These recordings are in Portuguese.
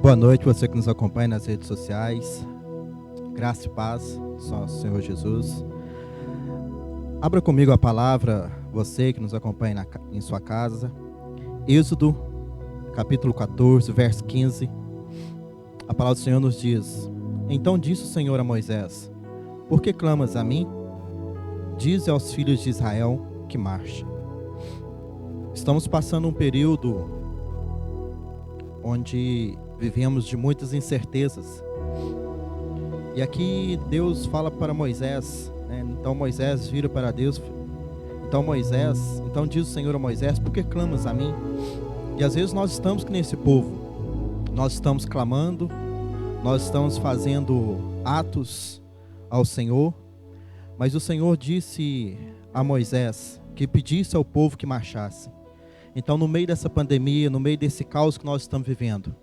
Boa noite, você que nos acompanha nas redes sociais. Graça e paz, nosso Senhor Jesus. Abra comigo a palavra, você que nos acompanha em sua casa. Êxodo, capítulo 14, verso 15. A palavra do Senhor nos diz: Então disse o Senhor a Moisés: Por que clamas a mim? Dize aos filhos de Israel que marchem. Estamos passando um período onde vivemos de muitas incertezas. E aqui Deus fala para Moisés, né? Então Moisés vira para Deus. Então diz o Senhor a Moisés: Por que clamas a mim? E às vezes nós estamos que nesse povo. Nós estamos clamando, nós estamos fazendo atos ao Senhor, mas o Senhor disse a Moisés que pedisse ao povo que marchasse. Então, no meio dessa pandemia, no meio desse caos que nós estamos vivendo,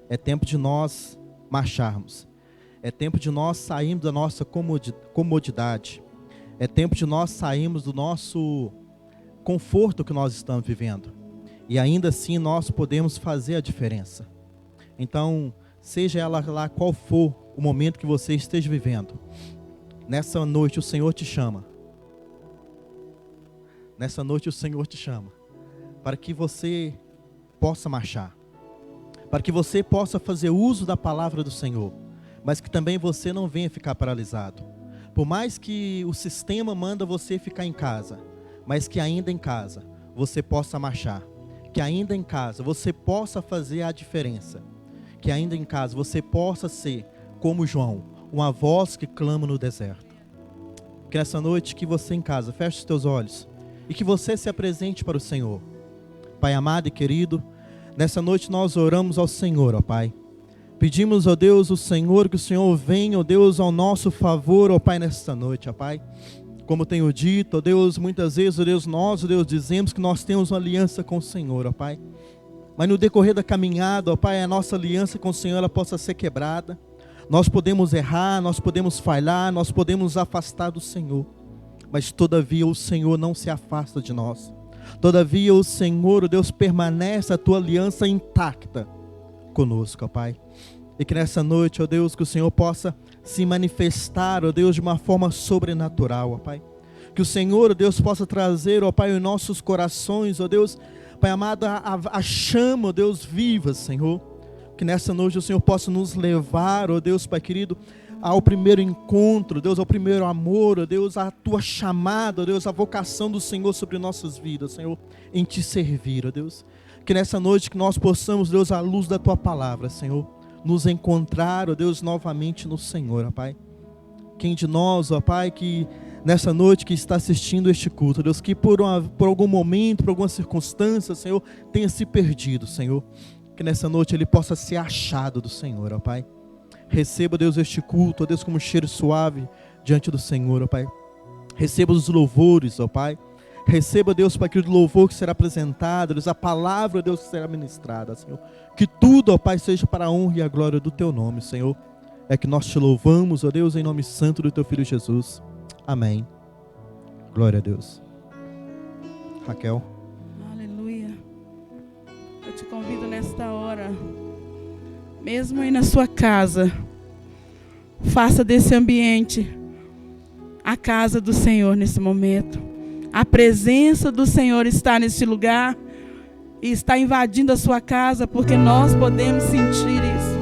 é tempo de nós marcharmos. É tempo de nós sairmos da nossa comodidade. É tempo de nós sairmos do nosso conforto que nós estamos vivendo. E ainda assim nós podemos fazer a diferença. Então, seja ela lá qual for o momento que você esteja vivendo, nessa noite o Senhor te chama. Nessa noite o Senhor te chama para que você possa marchar, para que você possa fazer uso da palavra do Senhor, mas que também você não venha ficar paralisado. Por mais que o sistema manda você ficar em casa, mas que ainda em casa você possa marchar, que ainda em casa você possa fazer a diferença, que ainda em casa você possa ser como João, uma voz que clama no deserto. Que nessa noite que você em casa feche os teus olhos e que você se apresente para o Senhor. Pai amado e querido, nessa noite nós oramos ao Senhor, ó Pai. Pedimos, ó Deus, o Senhor, que o Senhor venha, ó Deus, ao nosso favor, ó Pai, nesta noite, ó Pai. Como tenho dito, ó Deus, muitas vezes, ó Deus, nós, ó Deus, dizemos que nós temos uma aliança com o Senhor, ó Pai. Mas no decorrer da caminhada, ó Pai, a nossa aliança com o Senhor, ela possa ser quebrada. Nós podemos errar, nós podemos falhar, nós podemos nos afastar do Senhor. Mas todavia o Senhor não se afasta de nós. Todavia o Senhor, ó Deus, permanece a tua aliança intacta conosco, ó Pai. E que nessa noite, ó Deus, que o Senhor possa se manifestar, ó Deus, de uma forma sobrenatural, ó Pai. Que o Senhor, ó Deus, possa trazer, ó Pai, os nossos corações, ó Deus, Pai amado, a chama, ó Deus, viva, Senhor. Que nessa noite o Senhor possa nos levar, ó Deus, Pai querido, ao primeiro encontro, Deus, ao primeiro amor, ó Deus, a tua chamada, ó Deus, a vocação do Senhor sobre nossas vidas, Senhor, em te servir, ó Deus. Que nessa noite que nós possamos, Deus, à luz da tua palavra, Senhor, nos encontrar, ó Deus, novamente no Senhor, ó Pai. Quem de nós, ó Pai, que nessa noite que está assistindo este culto, ó Deus, que por algum momento, por alguma circunstância, Senhor, tenha se perdido, Senhor, que nessa noite ele possa ser achado do Senhor, ó Pai. Receba, Deus, este culto, ó Deus, como um cheiro suave diante do Senhor, ó Pai. Receba os louvores, ó Pai. Receba, Deus, Pai, aquele louvor que será apresentado, Deus, a palavra, Deus, que será ministrada, Senhor. Que tudo, ó Pai, seja para a honra e a glória do Teu nome, Senhor. É que nós te louvamos, ó Deus, em nome santo do Teu Filho Jesus. Amém. Glória a Deus. Raquel. Aleluia. Eu te convido nesta hora, mesmo aí na sua casa, faça desse ambiente a casa do Senhor nesse momento. A presença do Senhor está nesse lugar e está invadindo a sua casa, porque nós podemos sentir isso.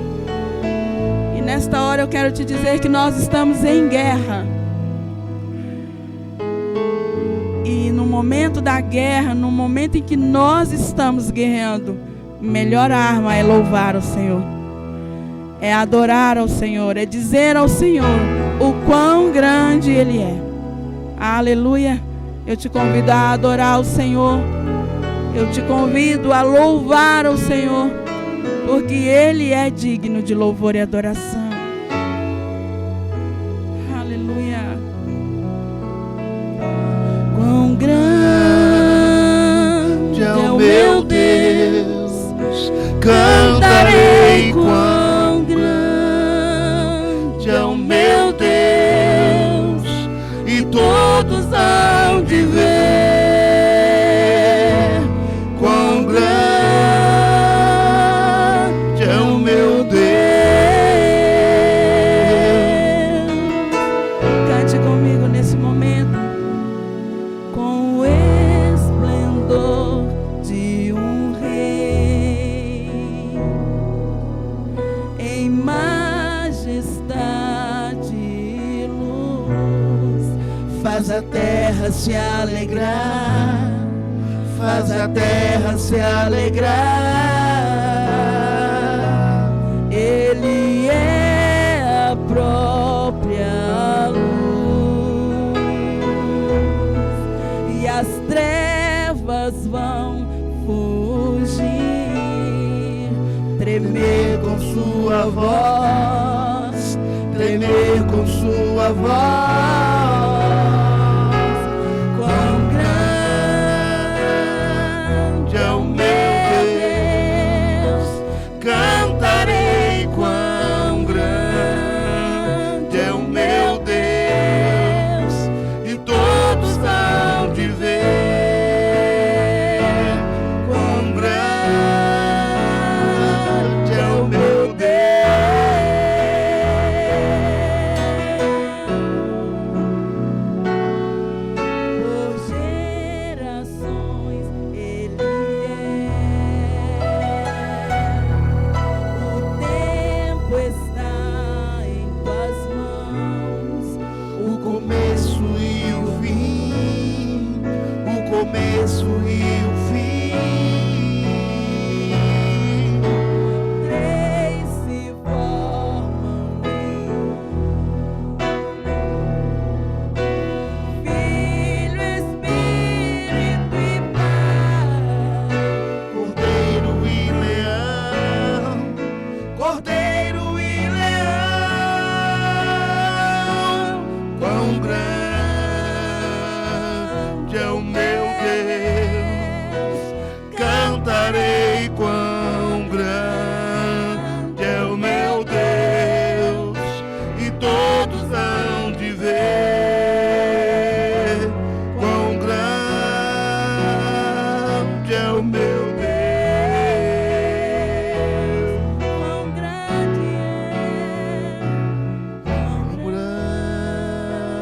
E nesta hora eu quero te dizer que nós estamos em guerra. E no momento da guerra, no momento em que nós estamos guerreando, a melhor arma é louvar o Senhor. É adorar ao Senhor, é dizer ao Senhor o quão grande Ele é. Aleluia. Eu te convido a adorar o Senhor. Eu te convido a louvar o Senhor, porque Ele é digno de louvor e adoração. Aleluia. Quão grande é o meu Deus, cantarei quão grande é o meu Deus, e todos hão de ver quão grande é o meu Deus. faz a terra se alegrar, faz a terra se alegrar. Ele é a própria luz, e as trevas vão fugir, tremer com sua voz, tremer com sua voz. Quão grande é o meu Deus, cantarei. Quão grande é o meu Deus, e todos hão de ver. Quão grande é o meu Deus. Por gerações Ele o tempo está em tuas mãos, o começo e o fim, o começo e o fim. Três se formam em Filho, Espírito e Pai. Cordeiro e leão, Cordeiro e leão. Quão grande é o meu Deus, cantarei. Quão grande é o meu Deus, e todos hão de ver. Quão grande é o meu Deus. Quão grande é, quão grande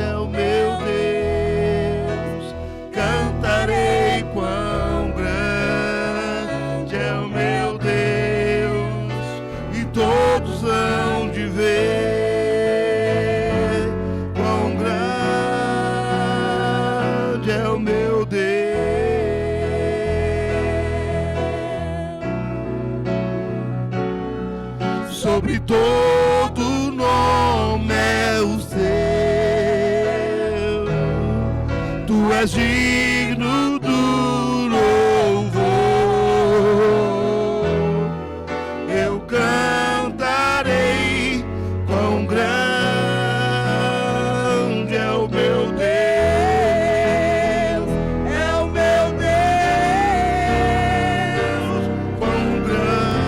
é o meu Deus, cantarei. Quão grande é o meu Deus, e todos hão de ver. Quão grande é o meu Deus. Sobre todo nome é o seu, tu és digno do louvor. Eu cantarei. Quão grande é o meu Deus, é o meu Deus. Quão grande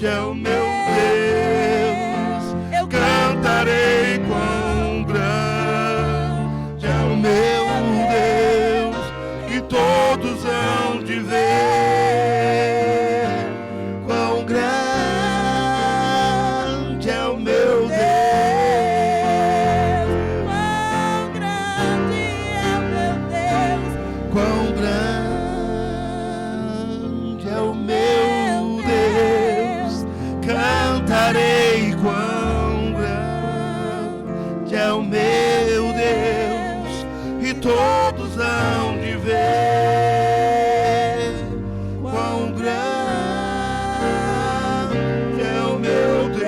é o meu Deus, eu cantarei. Quão grande é o meu Deus, e todos hão de ver. Quão grande é o meu Deus, quão grande é o meu Deus, quão grande é o meu Deus, cantarei. Quão grande é o meu Deus, e todos hão de ver. Quão grande é o meu Deus.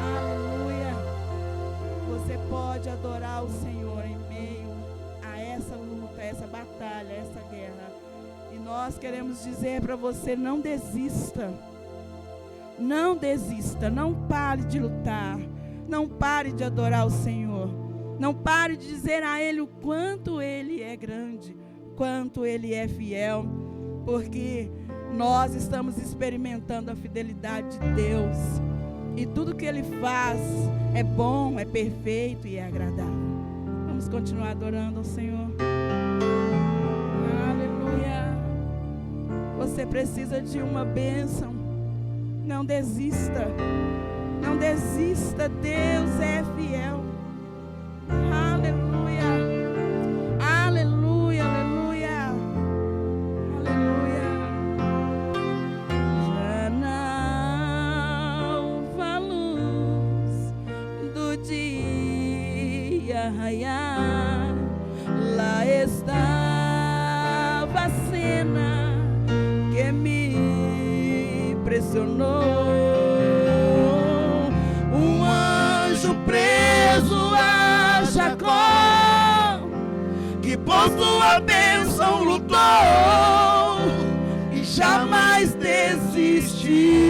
Aleluia. Você pode adorar o Senhor em meio a essa luta, a essa batalha, a essa guerra. E nós queremos dizer para você: não desista. Não desista, não pare de lutar, não pare de adorar o Senhor, não pare de dizer a Ele o quanto Ele é grande, quanto Ele é fiel, porque nós estamos experimentando a fidelidade de Deus, e tudo que Ele faz é bom, é perfeito e é agradável. Vamos continuar adorando ao Senhor. Aleluia. Você precisa de uma bênção. Não desista, não desista, Deus é fiel. Aleluia, aleluia, aleluia. ai, ai. Lá estava a cena que me impressionou. Um anjo preso a Jacó, que por sua bênção lutou e jamais desistiu.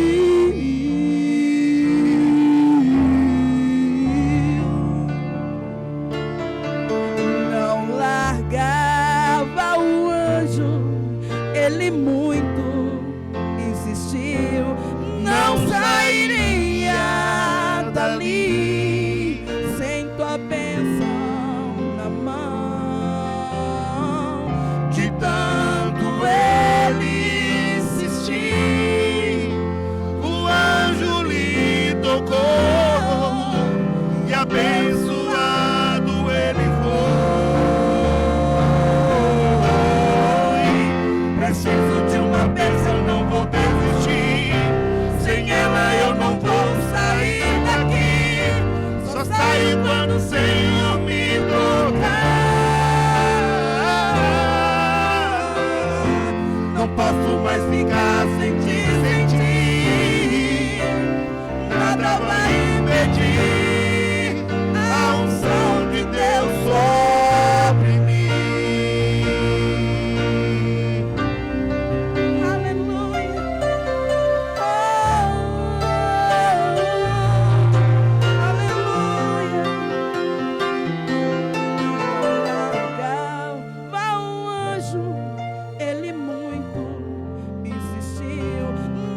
Não largava o anjo, ele muito insistiu. Não sairia dali sem tua bênção na mão. De tanto ele insistir, o anjo lhe tocou e abençoado ele foi. Preciso de uma bênção, não vou desistir. Sem ela eu não vou sair daqui. Só saio quando o Senhor me tocar. Não posso mais ficar sem ti, sem ti. Nada vai impedir a unção de Deus sobre mim. Aleluia. Aleluia. Largava o anjo, ele muito insistiu.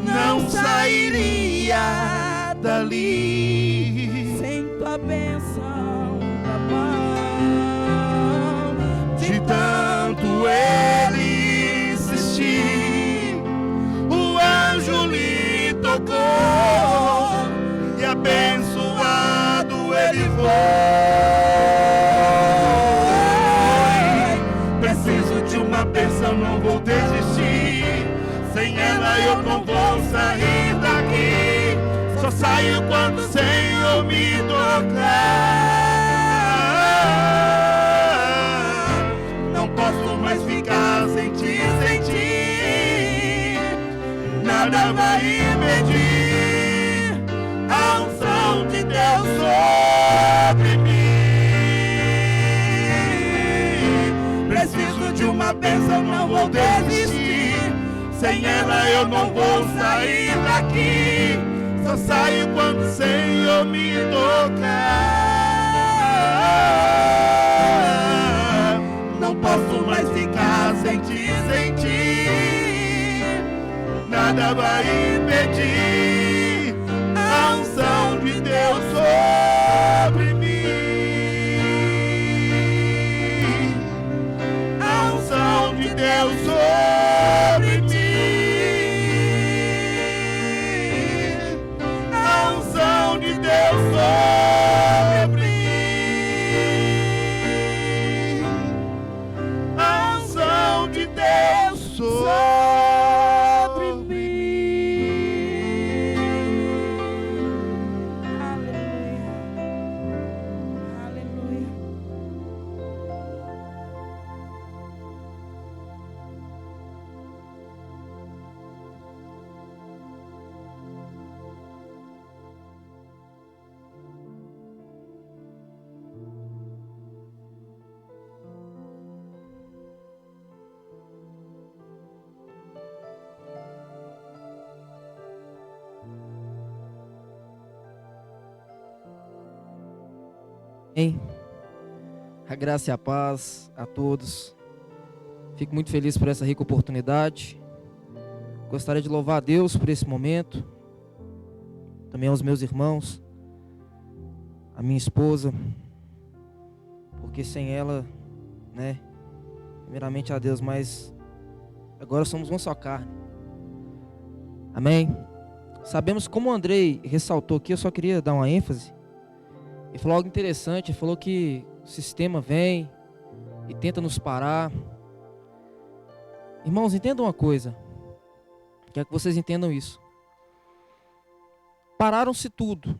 Não sairia dali sem tua bênção na mão. De tanto ele insistir, o anjo lhe tocou e abençoado ele foi. Preciso de uma bênção, não vou desistir. Sem ela eu não vou sair daqui. Só saio quando o Senhor me tocar. Não posso mais ficar sem ti, sem ti. Nada vai impedir a unção de Deus sobre mim. Preciso de uma bênção, não vou desistir. Sem ela eu não vou sair daqui. Só saio quando o Senhor me tocar. Não posso mais ficar sem ti, sem ti. Nada vai impedir a unção de Deus sobre mim. A unção de Deus sobre mim. De Deus sobre mim, a unção de Deus sobre mim. Aleluia, aleluia. Amém. A graça e a paz a todos. Fico muito feliz por essa rica oportunidade. Gostaria de louvar a Deus por esse momento. Também aos meus irmãos, a minha esposa, porque sem ela, né, primeiramente a Deus, mas agora somos uma só carne. Amém. Sabemos, como o Andrei ressaltou aqui, eu só queria dar uma ênfase. Ele falou algo interessante, ele falou que o sistema vem e tenta nos parar. Irmãos, entendam uma coisa. Quero que vocês entendam isso. Pararam-se tudo.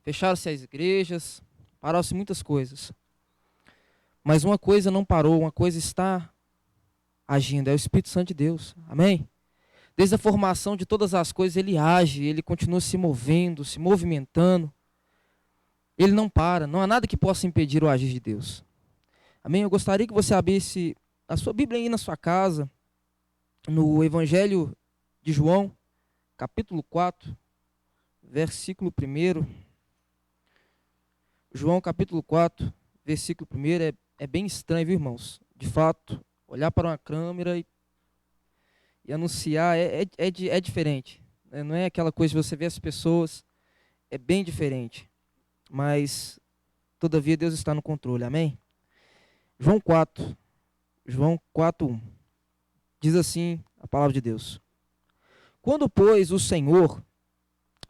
Fecharam-se as igrejas, pararam-se muitas coisas. Mas uma coisa não parou, uma coisa está agindo, é o Espírito Santo de Deus. Amém? Desde a formação de todas as coisas, ele age, ele continua se movendo, se movimentando. Ele não para, não há nada que possa impedir o agir de Deus. Amém? Eu gostaria que você abrisse a sua Bíblia aí na sua casa, no Evangelho de João, capítulo 4, versículo 1. João, capítulo 4, versículo 1, é bem estranho, viu, irmãos? De fato, olhar para uma câmera e anunciar é diferente. Não é aquela coisa de você ver as pessoas, é bem diferente. Mas, todavia, Deus está no controle, amém? João 4, 1, diz assim a palavra de Deus. Quando, pois, o Senhor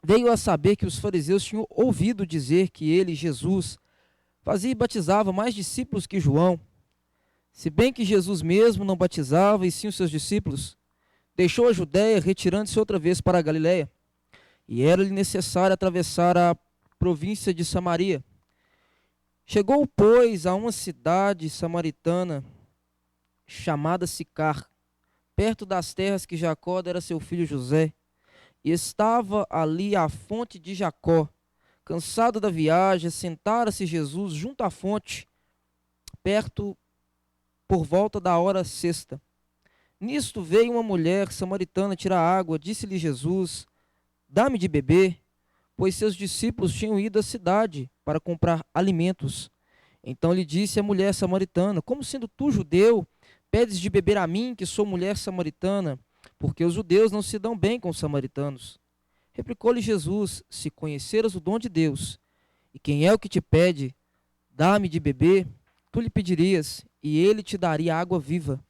veio a saber que os fariseus tinham ouvido dizer que ele, Jesus, fazia e batizava mais discípulos que João, se bem que Jesus mesmo não batizava, e sim os seus discípulos, deixou a Judéia, retirando-se outra vez para a Galiléia, e era-lhe necessário atravessar a província de Samaria. Chegou, pois, a uma cidade samaritana chamada Sicar, perto das terras que Jacó dera a seu filho José, e estava ali a fonte de Jacó. Cansado da viagem, sentara-se Jesus junto à fonte, perto por volta da hora sexta. Nisto veio uma mulher samaritana tirar água. Disse-lhe Jesus: dá-me de beber, pois seus discípulos tinham ido à cidade para comprar alimentos. Então lhe disse a mulher samaritana: como sendo tu judeu, pedes de beber a mim, que sou mulher samaritana? Porque os judeus não se dão bem com os samaritanos. Replicou-lhe Jesus: se conheceras o dom de Deus, e quem é o que te pede, dá-me de beber, tu lhe pedirias, e ele te daria água viva.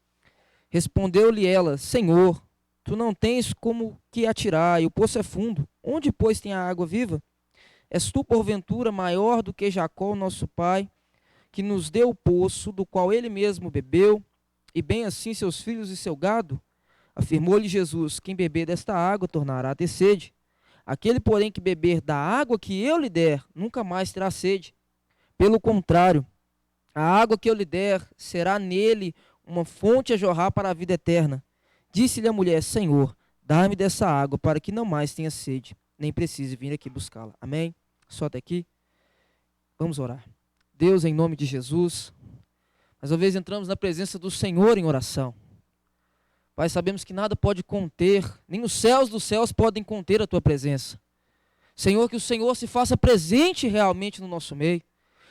Respondeu-lhe ela: Senhor, tu não tens como que atirar, e o poço é fundo. Onde, pois, tem a água viva? És tu, porventura, maior do que Jacó, nosso pai, que nos deu o poço, do qual ele mesmo bebeu, e bem assim seus filhos e seu gado? Afirmou-lhe Jesus: quem beber desta água tornará a ter sede. Aquele, porém, que beber da água que eu lhe der, nunca mais terá sede. Pelo contrário, a água que eu lhe der será nele uma fonte a jorrar para a vida eterna. Disse-lhe a mulher: Senhor, dá-me dessa água para que não mais tenha sede, nem precise vir aqui buscá-la. Amém? Só até aqui. Vamos orar. Deus, em nome de Jesus, mais uma vez entramos na presença do Senhor em oração. Pai, sabemos que nada pode conter, nem os céus dos céus podem conter a Tua presença. Senhor, que o Senhor se faça presente realmente no nosso meio.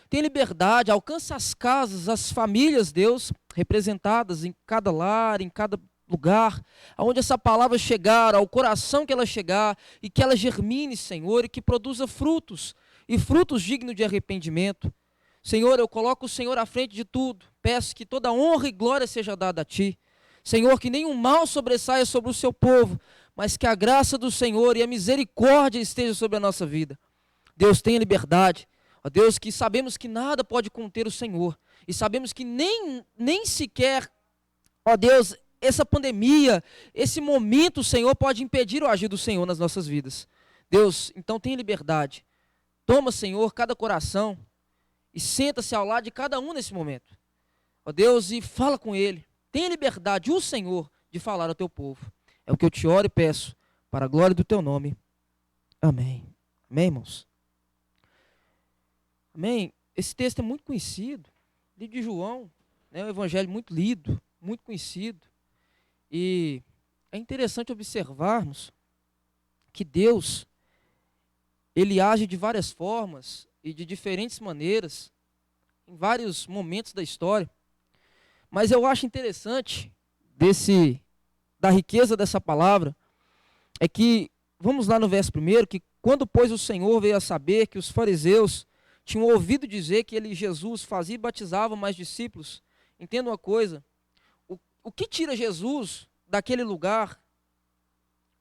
Tenha liberdade, alcança as casas, as famílias, Deus, representadas em cada lar, em cada lugar, aonde essa palavra chegar, ao coração que ela chegar, e que ela germine, Senhor, e que produza frutos, e frutos dignos de arrependimento. Senhor, eu coloco o Senhor à frente de tudo, peço que toda honra e glória seja dada a Ti. Senhor, que nenhum mal sobressaia sobre o seu povo, mas que a graça do Senhor e a misericórdia estejam sobre a nossa vida. Deus, tenha liberdade. Ó Deus, que sabemos que nada pode conter o Senhor, e sabemos que nem sequer, ó Deus, essa pandemia, esse momento, Senhor, pode impedir o agir do Senhor nas nossas vidas. Deus, então tenha liberdade. Toma, Senhor, cada coração e senta-se ao lado de cada um nesse momento. Ó Deus, e fala com ele. Tenha liberdade, o Senhor, de falar ao teu povo. É o que eu te oro e peço, para a glória do teu nome. Amém. Amém, irmãos? Amém? Esse texto é muito conhecido. Livro de João, né, um evangelho muito lido, muito conhecido. E é interessante observarmos que Deus, Ele age de várias formas e de diferentes maneiras, em vários momentos da história. Mas eu acho interessante da riqueza dessa palavra, é que, vamos lá no verso 1, que quando, pois, o Senhor veio a saber que os fariseus tinham ouvido dizer que ele, Jesus, fazia e batizava mais discípulos. Entenda uma coisa, o que tira Jesus daquele lugar,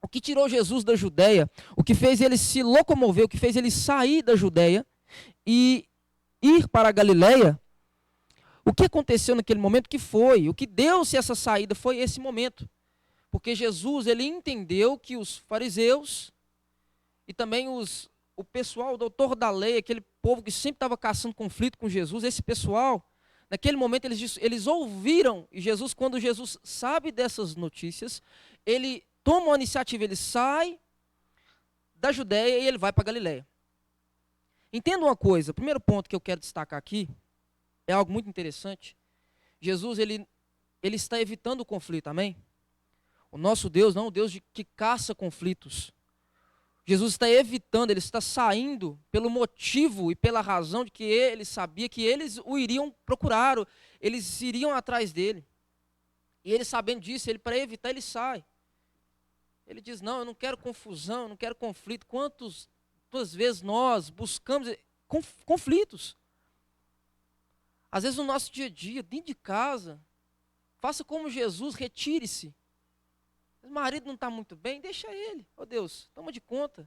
o que tirou Jesus da Judéia, o que fez ele se locomover, o que fez ele sair da Judéia e ir para a Galiléia, o que aconteceu naquele momento, o que deu-se essa saída foi esse momento. Porque Jesus, ele entendeu que os fariseus e também o pessoal, o doutor da lei, aquele povo que sempre estava caçando conflito com Jesus, esse pessoal naquele momento eles ouviram, e Jesus, quando Jesus sabe dessas notícias, ele toma uma iniciativa, ele sai da Judéia e ele vai para Galiléia. Entenda uma coisa, o primeiro ponto que eu quero destacar aqui é algo muito interessante. Jesus, ele está evitando o conflito, amém? O nosso Deus não é um Deus que caça conflitos. Jesus está evitando, ele está saindo pelo motivo e pela razão de que ele sabia que eles o iriam procurar, eles iriam atrás dele. E ele sabendo disso, para evitar, ele sai. Ele diz, não, eu não quero confusão, eu não quero conflito. Quantas vezes nós buscamos conflitos? Às vezes no nosso dia a dia, dentro de casa, faça como Jesus, retire-se. O marido não está muito bem, deixa ele. Oh Deus, toma de conta.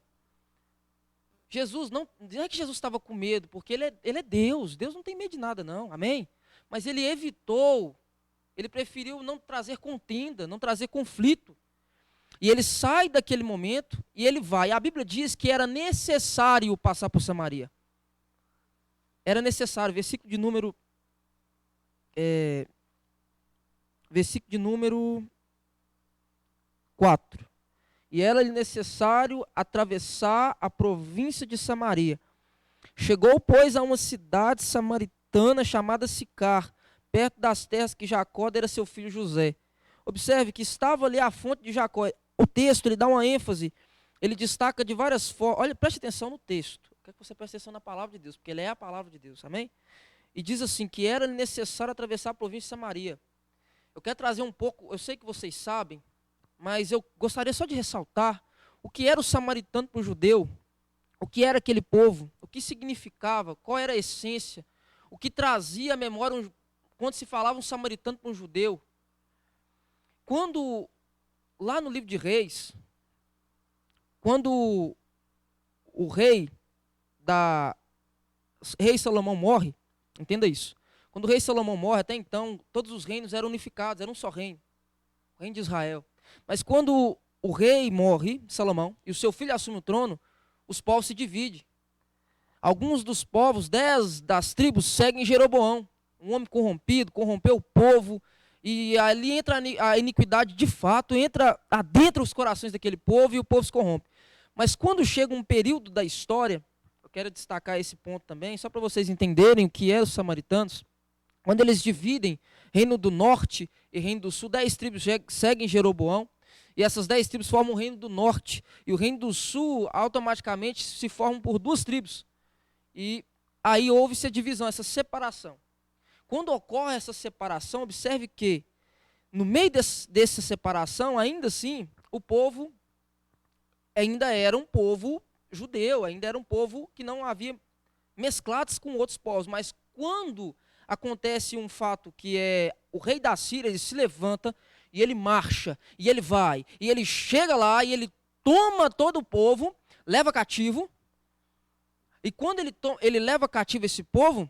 Jesus, não é que Jesus estava com medo, porque ele é Deus. Deus não tem medo de nada não, amém? Mas ele evitou, ele preferiu não trazer contenda, não trazer conflito. E ele sai daquele momento e ele vai. A Bíblia diz que era necessário passar por Samaria. Era necessário, versículo de número 4. E era-lhe necessário atravessar a província de Samaria. Chegou, pois, a uma cidade samaritana chamada Sicar, perto das terras que Jacó dera a seu filho José. Observe que estava ali a fonte de Jacó. O texto, ele dá uma ênfase, ele destaca de várias formas. Olha, preste atenção no texto. Eu quero que você preste atenção na palavra de Deus, porque ele é a palavra de Deus, amém? E diz assim, que era necessário atravessar a província de Samaria. Eu quero trazer um pouco, eu sei que vocês sabem, mas eu gostaria só de ressaltar o que era o samaritano para o judeu, o que era aquele povo, o que significava, qual era a essência, o que trazia a memória quando se falava um samaritano para um judeu. Quando, lá no livro de Reis, quando o rei Salomão morre, entenda isso, quando o rei Salomão morre, até então, todos os reinos eram unificados, era um só reino, o reino de Israel. Mas quando o rei morre, Salomão, e o seu filho assume o trono, os povos se dividem. Alguns dos povos, 10 das tribos, seguem Jeroboão, um homem corrompido, corrompeu o povo, e ali entra a iniquidade de fato, entra adentro os corações daquele povo e o povo se corrompe. Mas quando chega um período da história, eu quero destacar esse ponto também, só para vocês entenderem o que eram os samaritanos, quando eles dividem reino do norte e reino do sul, 10 tribos seguem Jeroboão, e essas 10 tribos formam o reino do norte, e o reino do sul automaticamente se formam por 2 tribos. E aí houve-se a divisão, essa separação. Quando ocorre essa separação, observe que no meio dessa separação, ainda assim, o povo ainda era um povo judeu, ainda era um povo que não havia mesclados com outros povos, mas quando acontece um fato que é o rei da Síria, ele se levanta e ele marcha, e ele vai, e ele chega lá e ele toma todo o povo, leva cativo, e quando ele leva cativo esse povo,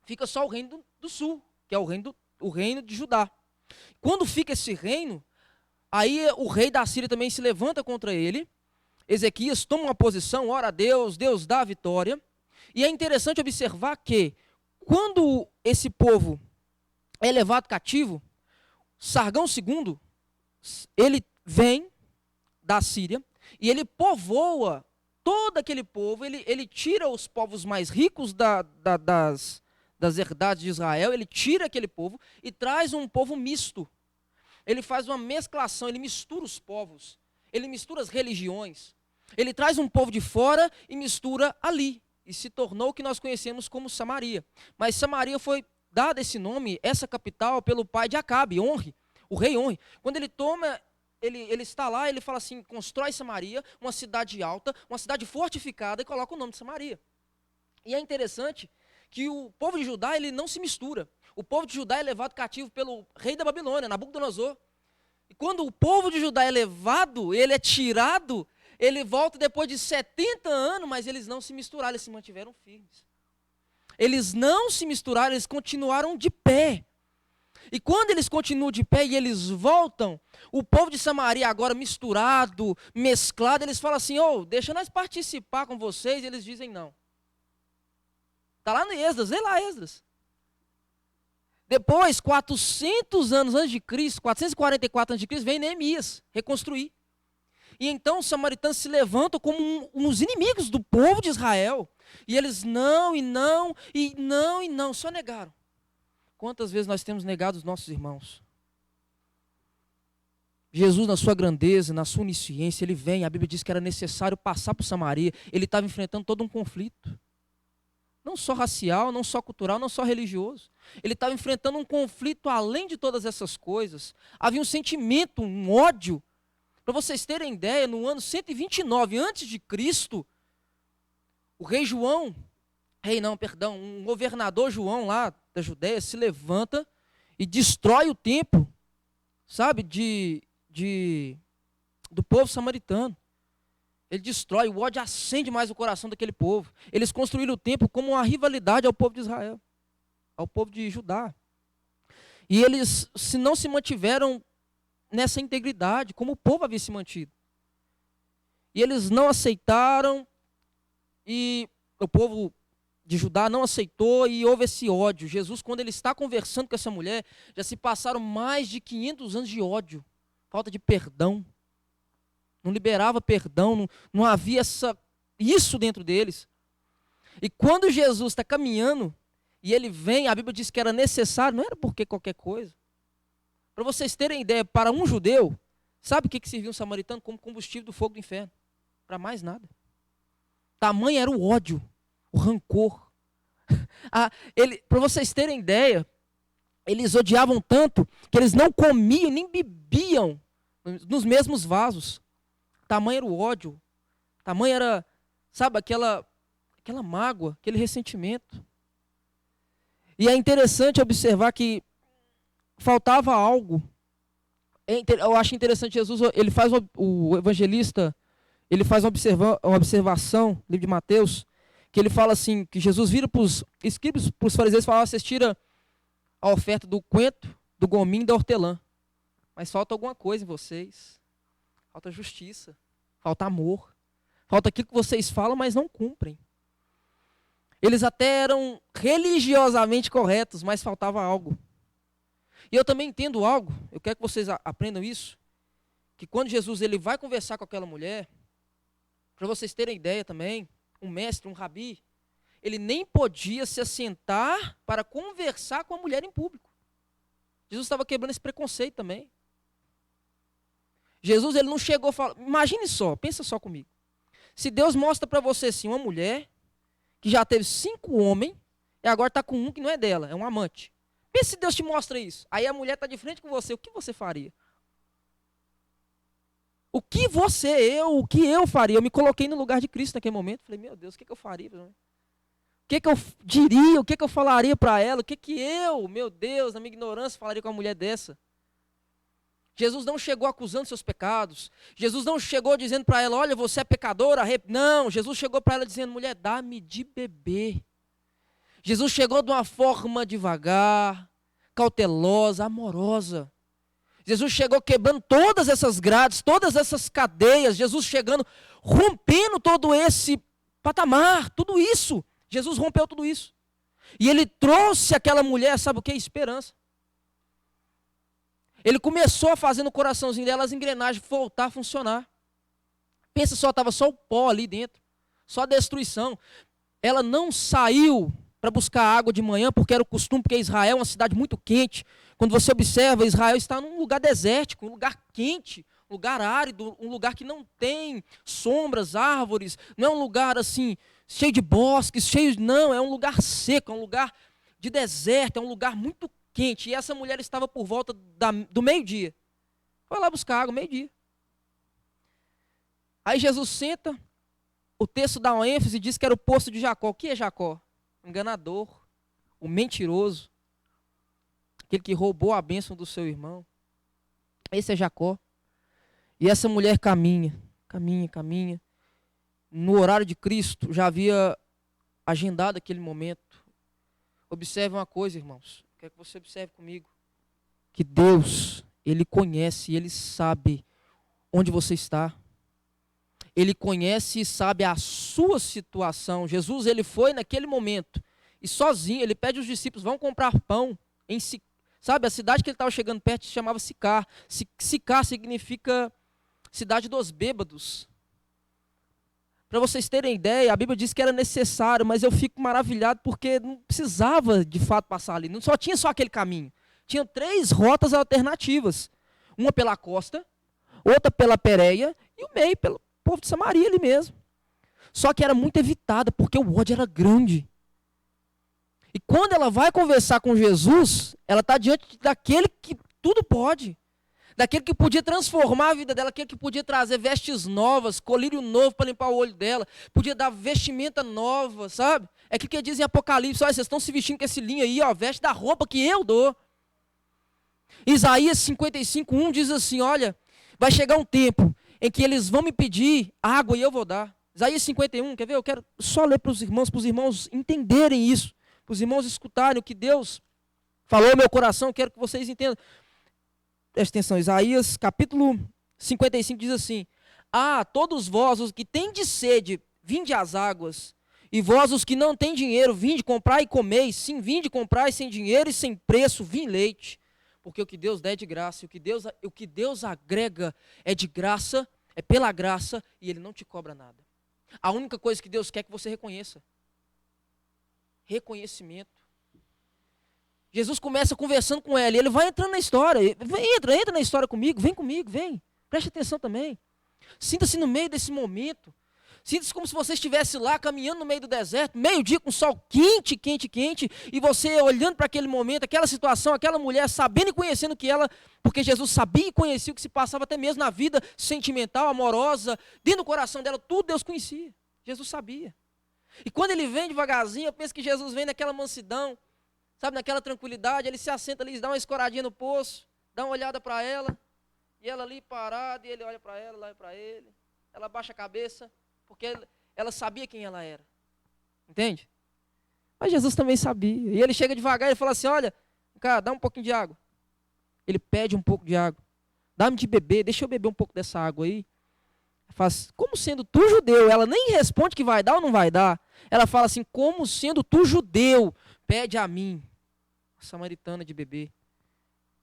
fica só o reino do sul, que é o reino de Judá. Quando fica esse reino, aí o rei da Síria também se levanta contra ele, Ezequias toma uma posição, ora a Deus, Deus dá a vitória, e é interessante observar que quando esse povo é levado cativo, Sargão II, ele vem da Síria e ele povoa todo aquele povo, ele tira os povos mais ricos das herdades de Israel, ele tira aquele povo e traz um povo misto. Ele faz uma mesclação, ele mistura os povos, ele mistura as religiões, ele traz um povo de fora e mistura ali. E se tornou o que nós conhecemos como Samaria. Mas Samaria foi dado esse nome, essa capital, pelo pai de Acabe, Onri, o rei Onri. Quando ele toma, ele está lá, ele fala assim, constrói Samaria, uma cidade alta, uma cidade fortificada, e coloca o nome de Samaria. E é interessante que o povo de Judá, ele não se mistura. O povo de Judá é levado cativo pelo rei da Babilônia, Nabucodonosor. E quando o povo de Judá é levado, ele é tirado, ele volta depois de 70 anos, mas eles não se misturaram, eles se mantiveram firmes. Eles não se misturaram, eles continuaram de pé. E quando eles continuam de pé e eles voltam, o povo de Samaria agora misturado, mesclado, eles falam assim, deixa nós participar com vocês, e eles dizem não. Está lá no Esdras, vê lá Esdras. Depois, 400 anos antes de Cristo, 444 antes de Cristo, vem Neemias reconstruir. E então os samaritanos se levantam como uns inimigos do povo de Israel. E eles não, só negaram. Quantas vezes nós temos negado os nossos irmãos? Jesus, na sua grandeza, na sua onisciência, ele vem, a Bíblia diz que era necessário passar por Samaria. Ele estava enfrentando todo um conflito. Não só racial, não só cultural, não só religioso. Ele estava enfrentando um conflito além de todas essas coisas. Havia um sentimento, um ódio. Para vocês terem ideia, no ano 129 a.C., o rei João, um governador João lá da Judéia se levanta e destrói o templo, sabe, do povo samaritano. Ele destrói, o ódio acende mais o coração daquele povo. Eles construíram o templo como uma rivalidade ao povo de Israel, ao povo de Judá. E eles não se mantiveram nessa integridade, como o povo havia se mantido. E eles não aceitaram, e o povo de Judá não aceitou, e houve esse ódio. Jesus, quando ele está conversando com essa mulher, já se passaram mais de 500 anos de ódio, falta de perdão. Não liberava perdão, não havia isso dentro deles. E quando Jesus está caminhando, e ele vem, a Bíblia diz que era necessário, não era porque qualquer coisa. Para vocês terem ideia, para um judeu, sabe o que servia um samaritano? Como combustível do fogo do inferno. Para mais nada. Tamanho era o ódio, o rancor. Para vocês terem ideia, eles odiavam tanto que eles não comiam nem bebiam nos mesmos vasos. Tamanho era o ódio, tamanho era, sabe, aquela mágoa, aquele ressentimento. E é interessante observar que faltava algo. Eu acho interessante, Jesus, ele faz o evangelista, ele faz uma observação, no livro de Mateus, que ele fala assim, que Jesus vira para os escribas, para os fariseus e fala, vocês tiram a oferta do coentro, do gominho e da hortelã. Mas falta alguma coisa em vocês. Falta justiça, falta amor, falta aquilo que vocês falam, mas não cumprem. Eles até eram religiosamente corretos, mas faltava algo. E eu também entendo algo, eu quero que vocês aprendam isso, que quando Jesus ele vai conversar com aquela mulher, para vocês terem ideia também, um mestre, um rabi, ele nem podia se assentar para conversar com a mulher em público. Jesus estava quebrando esse preconceito também. Jesus ele não chegou a falar, imagine só, pensa só comigo. Se Deus mostra para você assim, uma mulher que já teve 5 homens e agora está com um que não é dela, é um amante. Pensa se Deus te mostra isso. Aí a mulher está de frente com você, o que você faria? O que eu faria? Eu me coloquei no lugar de Cristo naquele momento. Falei, meu Deus, o que eu faria? O que eu diria? O que eu falaria para ela? O que eu, meu Deus, na minha ignorância, falaria com uma mulher dessa? Jesus não chegou acusando seus pecados. Jesus não chegou dizendo para ela, olha, você é pecadora. Não, Jesus chegou para ela dizendo, mulher, dá-me de beber. Jesus chegou de uma forma devagar, cautelosa, amorosa. Jesus chegou quebrando todas essas grades, todas essas cadeias. Jesus chegando, rompendo todo esse patamar, tudo isso. Jesus rompeu tudo isso. E ele trouxe àquela mulher, sabe o que? Esperança. Ele começou a fazer no coraçãozinho dela as engrenagens voltar a funcionar. Pensa só, estava só o pó ali dentro. Só a destruição. Ela não saiu para buscar água de manhã, porque era o costume, porque Israel é uma cidade muito quente. Quando você observa, Israel está num lugar desértico, um lugar quente, um lugar árido, um lugar que não tem sombras, árvores. Não é um lugar assim, cheio de bosques, não, é um lugar seco, é um lugar de deserto, é um lugar muito quente. E essa mulher estava por volta do meio-dia. Foi lá buscar água, meio-dia. Aí Jesus senta, o texto dá uma ênfase e diz que era o poço de Jacó. O que é Jacó? O enganador, o mentiroso, aquele que roubou a bênção do seu irmão. Esse é Jacó. E essa mulher caminha. No horário de Cristo, já havia agendado aquele momento. Observe uma coisa, irmãos. Quero que você observe comigo. Que Deus, Ele conhece, Ele sabe onde você está. Ele conhece e sabe a sua situação. Jesus, Ele foi naquele momento. E sozinho, Ele pede aos discípulos, vão comprar pão. Sabe, a cidade que ele estava chegando perto se chamava Sicar. Sicar significa cidade dos bêbados. Para vocês terem ideia, a Bíblia diz que era necessário, mas eu fico maravilhado porque não precisava de fato passar ali. Não tinha só aquele caminho. Tinha 3 rotas alternativas. Uma pela costa, outra pela Pérea e o meio pelo povo de Samaria ali mesmo. Só que era muito evitada porque o ódio era grande. E quando ela vai conversar com Jesus, ela está diante daquele que tudo pode. Daquele que podia transformar a vida dela, aquele que podia trazer vestes novas, colírio novo para limpar o olho dela, podia dar vestimenta nova, sabe? É aquilo que diz em Apocalipse, olha, vocês estão se vestindo com esse linho aí, ó, veste da roupa que eu dou. Isaías 55:1 diz assim, olha, vai chegar um tempo em que eles vão me pedir água e eu vou dar. Isaías 51, quer ver? Eu quero só ler para os irmãos entenderem isso, para os irmãos escutarem o que Deus falou no meu coração, quero que vocês entendam. Presta atenção, Isaías capítulo 55 diz assim, todos vós os que tendes sede, vinde às águas, e vós os que não têm dinheiro, vinde comprar e comeis, sim, vinde comprar sem dinheiro e sem preço, vim leite, porque o que Deus dá é de graça, o que Deus agrega é de graça, é pela graça, e Ele não te cobra nada. A única coisa que Deus quer é que você reconheça. Reconhecimento. Jesus começa conversando com ela, e ele vai entrando na história, entra na história comigo, vem, preste atenção também. Sinta-se no meio desse momento, sinta-se como se você estivesse lá caminhando no meio do deserto, meio-dia com sol quente, e você olhando para aquele momento, aquela situação, aquela mulher, sabendo e conhecendo que ela, porque Jesus sabia e conhecia o que se passava até mesmo na vida sentimental, amorosa, dentro do coração dela, tudo Deus conhecia, Jesus sabia. E quando ele vem devagarzinho, eu penso que Jesus vem naquela mansidão, sabe, naquela tranquilidade, ele se assenta ali, dá uma escoradinha no poço, dá uma olhada para ela, e ela ali parada, e ele olha para ela, olha para ele, ela baixa a cabeça, porque ela sabia quem ela era, entende? Mas Jesus também sabia, e ele chega devagar e fala assim, olha, cara, dá um pouquinho de água. Ele pede um pouco de água, dá-me de beber, deixa eu beber um pouco dessa água aí. Fala assim, como sendo tu judeu, ela nem responde que vai dar ou não vai dar, ela fala assim, como sendo tu judeu, pede a mim, a samaritana, de beber.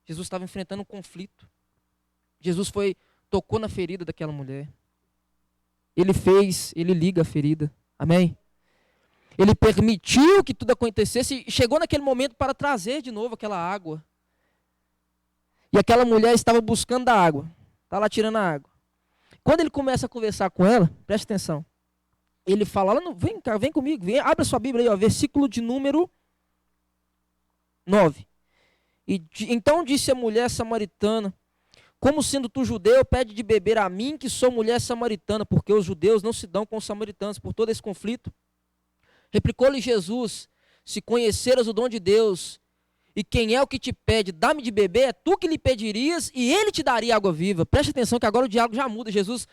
Jesus estava enfrentando um conflito. Jesus tocou na ferida daquela mulher. Ele liga a ferida. Amém? Ele permitiu que tudo acontecesse e chegou naquele momento para trazer de novo aquela água. E aquela mulher estava buscando a água. Está lá tirando a água. Quando ele começa a conversar com ela, preste atenção. Ele fala, vem cá, vem comigo, abre a sua Bíblia aí, ó, versículo de número 9. Então disse a mulher samaritana, como sendo tu judeu, pede de beber a mim, que sou mulher samaritana, porque os judeus não se dão com os samaritanos, por todo esse conflito. Replicou-lhe Jesus, se conheceras o dom de Deus, e quem é o que te pede, dá-me de beber, é tu que lhe pedirias, e ele te daria água viva. Preste atenção que agora o diálogo já muda. Jesus,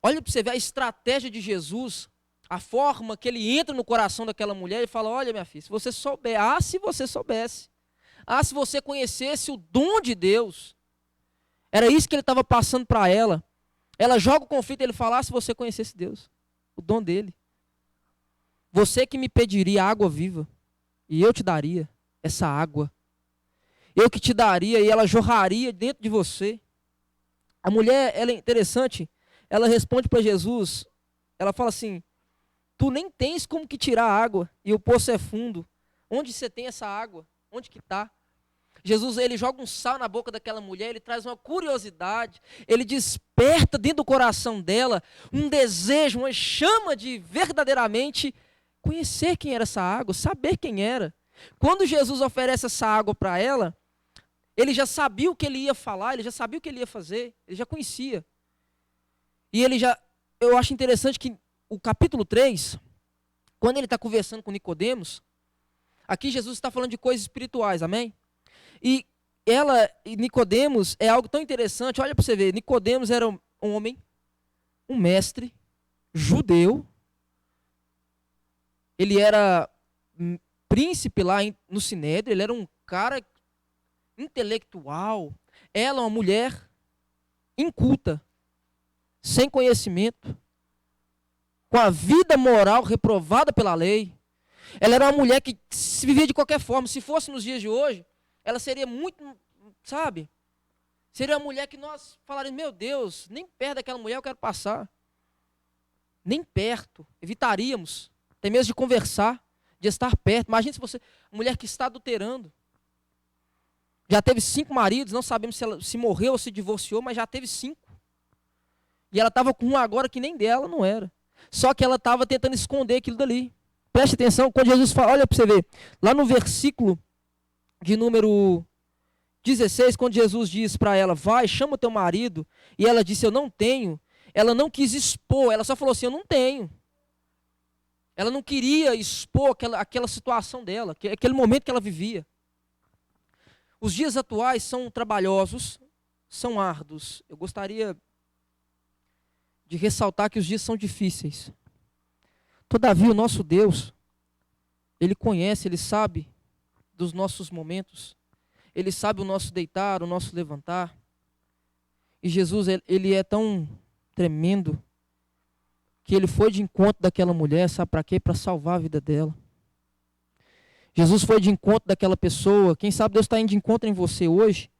olha para você ver a estratégia de Jesus, a forma que ele entra no coração daquela mulher e fala, olha minha filha, se você souber, se você soubesse, se você conhecesse o dom de Deus, era isso que ele estava passando para ela. Ela joga o conflito e ele fala, se você conhecesse Deus, o dom dele, você que me pediria água viva, e eu te daria essa água, eu que te daria e ela jorraria dentro de você. A mulher, ela é interessante, ela responde para Jesus, ela fala assim, tu nem tens como que tirar água, e o poço é fundo, onde você tem essa água? Onde que está? Jesus, ele joga um sal na boca daquela mulher, ele traz uma curiosidade, ele desperta dentro do coração dela um desejo, uma chama de verdadeiramente conhecer quem era essa água, saber quem era. Quando Jesus oferece essa água para ela, ele já sabia o que ele ia falar, ele já sabia o que ele ia fazer, ele já conhecia. E eu acho interessante que o capítulo 3, quando ele está conversando com Nicodemos, aqui Jesus está falando de coisas espirituais, amém? E Nicodemos é algo tão interessante, olha para você ver, Nicodemos era um homem, um mestre, judeu, ele era príncipe lá no Sinédrio, ele era um cara intelectual, ela uma mulher inculta, sem conhecimento, com a vida moral reprovada pela lei. Ela era uma mulher que se vivia de qualquer forma. Se fosse nos dias de hoje, ela seria muito, sabe? Seria uma mulher que nós falaríamos, meu Deus, nem perto daquela mulher eu quero passar. Nem perto, evitaríamos, até mesmo de conversar, de estar perto. Imagina se você, mulher que está adulterando, já teve 5 maridos, não sabemos se ela se morreu ou se divorciou, mas já teve 5. E ela estava com um agora que nem dela não era. Só que ela estava tentando esconder aquilo dali. Preste atenção, quando Jesus fala, olha para você ver, lá no versículo de número 16, quando Jesus diz para ela, vai, chama o teu marido, e ela disse, eu não tenho, ela não quis expor, ela só falou assim, eu não tenho. Ela não queria expor aquela situação dela, aquele momento que ela vivia. Os dias atuais são trabalhosos, são árduos. Eu gostaria de ressaltar que os dias são difíceis. Todavia, o nosso Deus, Ele conhece, Ele sabe dos nossos momentos. Ele sabe o nosso deitar, o nosso levantar. E Jesus, Ele é tão tremendo que Ele foi de encontro daquela mulher, sabe para quê? Para salvar a vida dela. Jesus foi de encontro daquela pessoa. Quem sabe Deus está indo de encontro em você hoje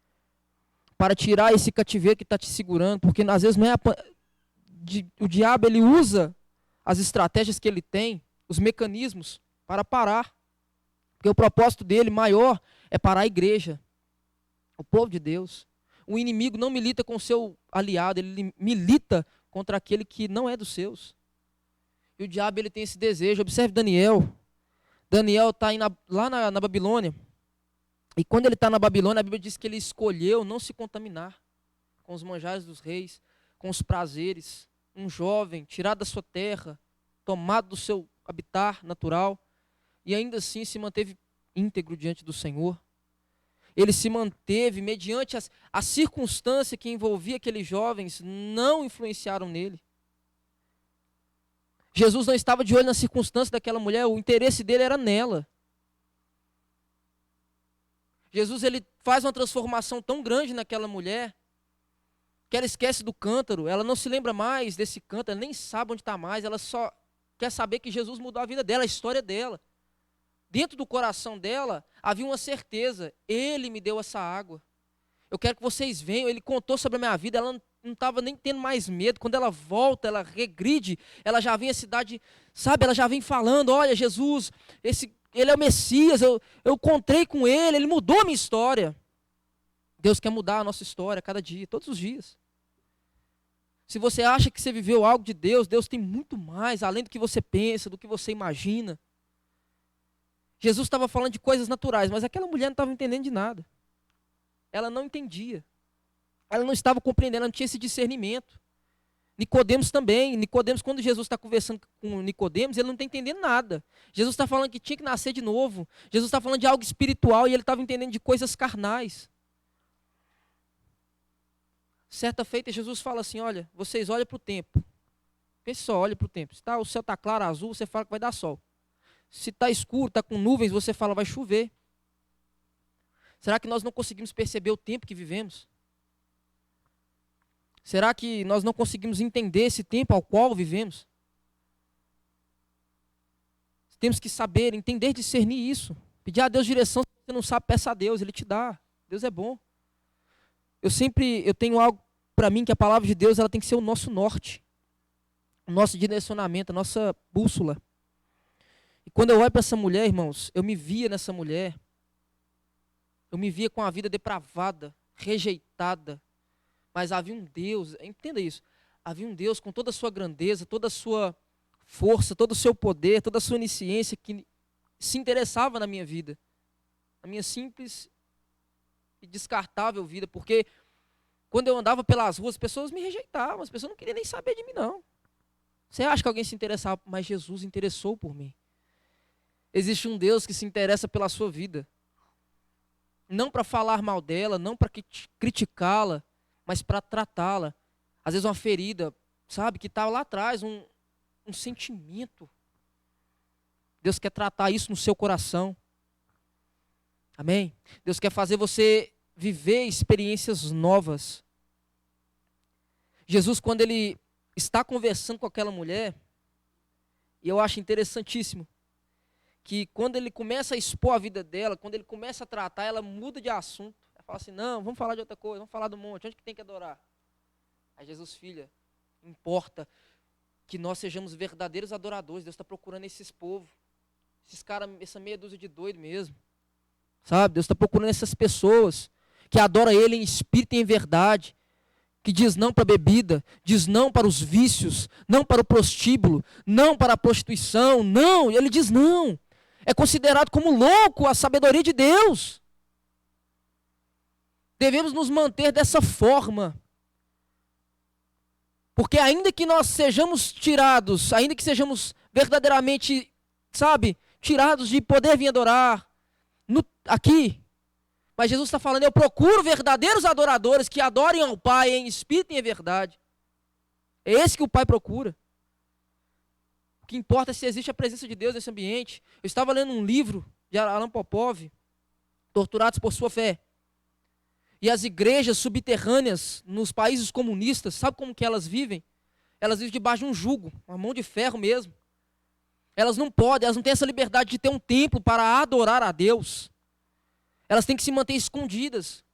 para tirar esse cativeiro que está te segurando, porque às vezes não é o diabo, ele usa as estratégias que ele tem, os mecanismos para parar, porque o propósito dele maior é parar a igreja, o povo de Deus. O inimigo não milita com o seu aliado, ele milita contra aquele que não é dos seus. E o diabo, ele tem esse desejo. Observe Daniel. Daniel está lá na Babilônia. E quando ele está na Babilônia, a Bíblia diz que ele escolheu não se contaminar com os manjares dos reis, com os prazeres. Um jovem tirado da sua terra, tomado do seu habitat natural, e ainda assim se manteve íntegro diante do Senhor. Ele se manteve mediante a circunstância que envolvia aqueles jovens, não influenciaram nele. Jesus não estava de olho na circunstância daquela mulher, o interesse dele era nela. Jesus, ele faz uma transformação tão grande naquela mulher, que ela esquece do cântaro, ela não se lembra mais desse cântaro, ela nem sabe onde está mais, ela só quer saber que Jesus mudou a vida dela, a história dela. Dentro do coração dela havia uma certeza, Ele me deu essa água. Eu quero que vocês venham, Ele contou sobre a minha vida, ela não estava nem tendo mais medo. Quando ela volta, ela regride, ela já vem à cidade, sabe, ela já vem falando, olha Jesus, Ele é o Messias, eu encontrei com Ele mudou a minha história. Deus quer mudar a nossa história cada dia, todos os dias. Se você acha que você viveu algo de Deus, Deus tem muito mais, além do que você pensa, do que você imagina. Jesus estava falando de coisas naturais, mas aquela mulher não estava entendendo de nada. Ela não entendia. Ela não estava compreendendo, ela não tinha esse discernimento. Nicodemos também. Nicodemos, quando Jesus está conversando com Nicodemos, ele não está entendendo nada. Jesus está falando que tinha que nascer de novo. Jesus está falando de algo espiritual e ele estava entendendo de coisas carnais. Certa feita, Jesus fala assim, olha, vocês olhem para o tempo. Pense só, olhem para o tempo. Se o céu está claro, azul, você fala que vai dar sol. Se está escuro, está com nuvens, você fala vai chover. Será que nós não conseguimos perceber o tempo que vivemos? Será que nós não conseguimos entender esse tempo ao qual vivemos? Temos que saber, entender, discernir isso. Pedir a Deus direção. Se você não sabe, peça a Deus, Ele te dá. Deus é bom. Eu tenho algo para mim que a palavra de Deus ela tem que ser o nosso norte. O nosso direcionamento, a nossa bússola. E quando eu olho para essa mulher, irmãos, eu me via nessa mulher. Eu me via com a vida depravada, rejeitada. Mas havia um Deus, entenda isso, havia um Deus com toda a sua grandeza, toda a sua força, todo o seu poder, toda a sua onisciência que se interessava na minha vida. Na minha simples e descartável vida, porque quando eu andava pelas ruas, as pessoas me rejeitavam, as pessoas não queriam nem saber de mim, não. Você acha que alguém se interessava? Mas Jesus interessou por mim. Existe um Deus que se interessa pela sua vida. Não para falar mal dela, não para criticá-la, mas para tratá-la. Às vezes uma ferida, sabe, que está lá atrás, um sentimento. Deus quer tratar isso no seu coração. Amém? Deus quer fazer você viver experiências novas. Jesus, quando ele está conversando com aquela mulher, e eu acho interessantíssimo, que quando ele começa a expor a vida dela, quando ele começa a tratar, ela muda de assunto. Ela fala assim, não, vamos falar de outra coisa, vamos falar do monte, onde que tem que adorar? Aí Jesus, filha, importa que nós sejamos verdadeiros adoradores. Deus está procurando esses povos, esses caras, essa meia dúzia de doido mesmo. Sabe, Deus está procurando essas pessoas que adoram Ele em espírito e em verdade, que diz não para a bebida, diz não para os vícios, não para o prostíbulo, não para a prostituição, não, ele diz não. É considerado como louco a sabedoria de Deus. Devemos nos manter dessa forma. Porque ainda que nós sejamos tirados, ainda que sejamos verdadeiramente, sabe, tirados de poder vir adorar aqui, mas Jesus está falando, eu procuro verdadeiros adoradores que adorem ao Pai em espírito e em verdade. É esse que o Pai procura. O que importa é se existe a presença de Deus nesse ambiente. Eu estava lendo um livro de Alan Popov, Torturados por Sua Fé. E as igrejas subterrâneas nos países comunistas, sabe como que elas vivem? Elas vivem debaixo de um jugo, uma mão de ferro mesmo. Elas não podem, elas não têm essa liberdade de ter um templo para adorar a Deus. Elas têm que se manter escondidas.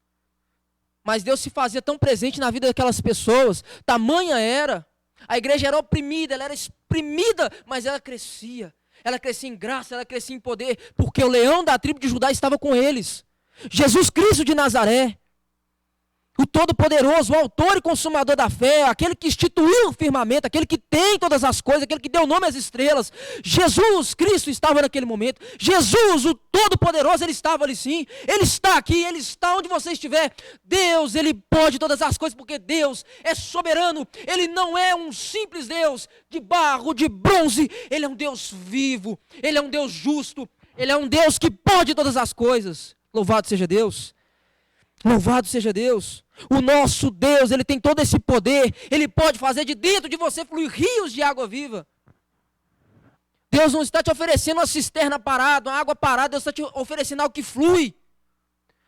Mas Deus se fazia tão presente na vida daquelas pessoas, tamanha era. A igreja era oprimida, ela era exprimida, mas ela crescia. Ela crescia em graça, ela crescia em poder, porque o leão da tribo de Judá estava com eles. Jesus Cristo de Nazaré, o Todo-Poderoso, o autor e consumador da fé, aquele que instituiu o firmamento, aquele que tem todas as coisas, aquele que deu nome às estrelas. Jesus Cristo estava naquele momento. Jesus, o Todo-Poderoso, ele estava ali sim. Ele está aqui, ele está onde você estiver. Deus, ele pode todas as coisas, porque Deus é soberano. Ele não é um simples Deus de barro, de bronze. Ele é um Deus vivo, ele é um Deus justo, ele é um Deus que pode todas as coisas. Louvado seja Deus. Louvado seja Deus. O nosso Deus, ele tem todo esse poder. Ele pode fazer de dentro de você fluir rios de água viva. Deus não está te oferecendo uma cisterna parada, uma água parada. Deus está te oferecendo algo que flui.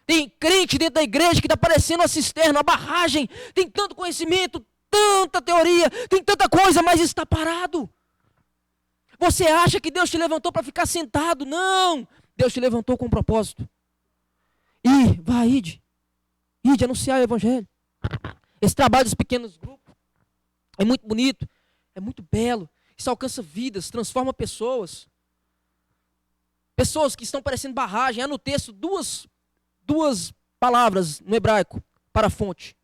Tem crente dentro da igreja que está parecendo uma cisterna, uma barragem. Tem tanto conhecimento, tanta teoria, tem tanta coisa, mas está parado. Você acha que Deus te levantou para ficar sentado? Não. Deus te levantou com um propósito. Ide anunciar o evangelho. Esse trabalho dos pequenos grupos é muito bonito, é muito belo. Isso alcança vidas, transforma pessoas. Pessoas que estão parecendo barragem. Há no texto duas palavras no hebraico para fonte.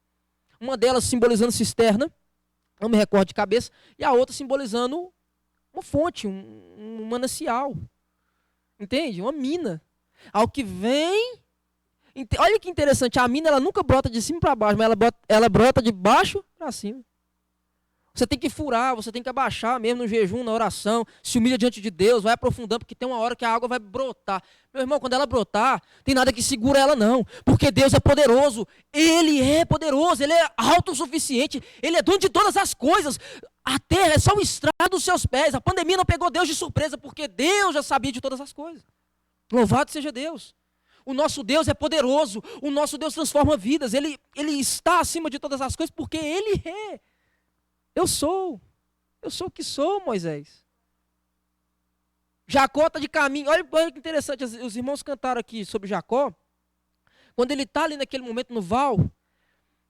Uma delas simbolizando cisterna, não me recordo de cabeça, e a outra simbolizando uma fonte, um manancial. Entende? Uma mina. Algo que vem. Olha que interessante, a mina ela nunca brota de cima para baixo, mas ela brota de baixo para cima. Você tem que furar, você tem que abaixar mesmo no jejum, na oração, se humilha diante de Deus, vai aprofundando, porque tem uma hora que a água vai brotar. Meu irmão, quando ela brotar, tem nada que segura ela não, porque Deus é poderoso, Ele é poderoso, Ele é autossuficiente, Ele é dono de todas as coisas. A terra é só o estrado dos seus pés, a pandemia não pegou Deus de surpresa, porque Deus já sabia de todas as coisas. Louvado seja Deus. O nosso Deus é poderoso, o nosso Deus transforma vidas, Ele está acima de todas as coisas, porque Ele é. Eu sou o que sou, Moisés. Jacó está de caminho, olha que interessante, os irmãos cantaram aqui sobre Jacó, quando ele está ali naquele momento no val,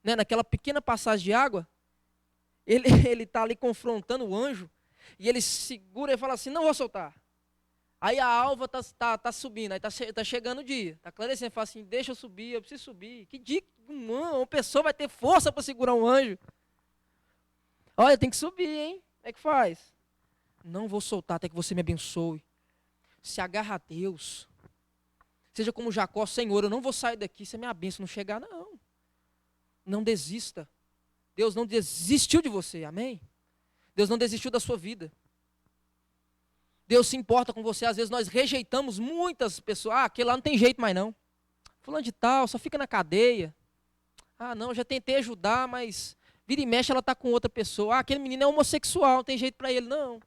né, naquela pequena passagem de água, ele está ali confrontando o anjo, e ele segura e fala assim, não vou soltar. Aí a alva tá subindo, aí tá chegando o dia, está clarecendo, ele fala assim, deixa eu subir, eu preciso subir. Que dia que uma pessoa vai ter força para segurar um anjo? Olha, tem que subir, hein? Como é que faz? Não vou soltar até que você me abençoe. Se agarra a Deus. Seja como Jacó, Senhor, eu não vou sair daqui se a minha bênção não chegar, não. Não desista. Deus não desistiu de você, amém? Deus não desistiu da sua vida. Deus se importa com você. Às vezes nós rejeitamos muitas pessoas. Aquele lá não tem jeito mais não. Fulano de tal, só fica na cadeia. Não, já tentei ajudar, mas vira e mexe ela está com outra pessoa. Aquele menino é homossexual, não tem jeito para ele. Não.